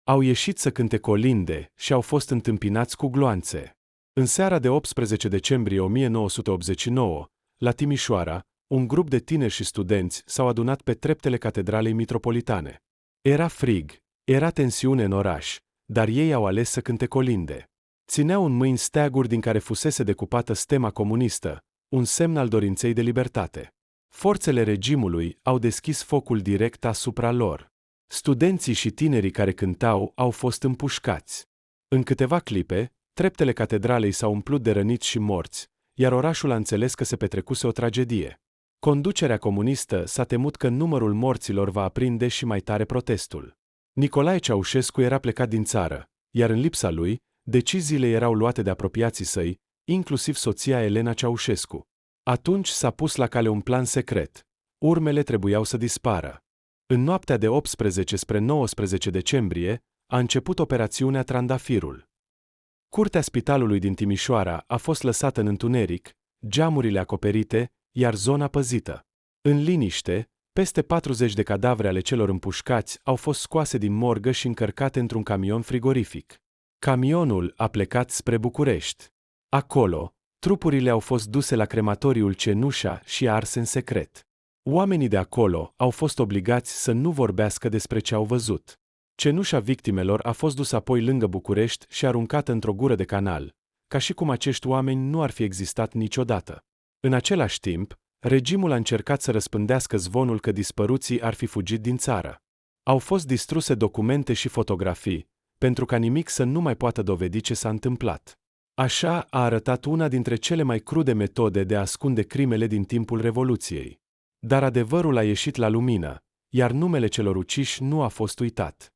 Au ieșit să cânte colinde și au fost întâmpinați cu gloanțe. În seara de 18 decembrie 1989, la Timișoara, un grup de tineri și studenți s-au adunat pe treptele Catedralei Mitropolitane. Era frig, era tensiune în oraș, dar ei au ales să cânte colinde. Țineau în mâini steaguri din care fusese decupată stema comunistă, un semn al dorinței de libertate. Forțele regimului au deschis focul direct asupra lor. Studenții și tinerii care cântau au fost împușcați. În câteva clipe, treptele catedralei s-au umplut de răniți și morți, iar orașul a înțeles că se petrecuse o tragedie. Conducerea comunistă s-a temut că numărul morților va aprinde și mai tare protestul. Nicolae Ceaușescu era plecat din țară, iar în lipsa lui, deciziile erau luate de apropiații săi, inclusiv soția Elena Ceaușescu. Atunci s-a pus la cale un plan secret. Urmele trebuiau să dispară. În noaptea de 18 spre 19 decembrie a început operațiunea Trandafirul. Curtea spitalului din Timișoara a fost lăsată în întuneric, geamurile acoperite, iar zona păzită. În liniște, peste 40 de cadavre ale celor împușcați au fost scoase din morgă și încărcate într-un camion frigorific. Camionul a plecat spre București. Acolo, trupurile au fost duse la crematoriul Cenușa și arse în secret. Oamenii de acolo au fost obligați să nu vorbească despre ce au văzut. Cenușa victimelor a fost dusă apoi lângă București și aruncată într-o gură de canal, ca și cum acești oameni nu ar fi existat niciodată. În același timp, regimul a încercat să răspândească zvonul că dispăruții ar fi fugit din țară. Au fost distruse documente și fotografii, pentru ca nimic să nu mai poată dovedi ce s-a întâmplat. Așa a arătat una dintre cele mai crude metode de a ascunde crimele din timpul Revoluției. Dar adevărul a ieșit la lumină, iar numele celor uciși nu a fost uitat.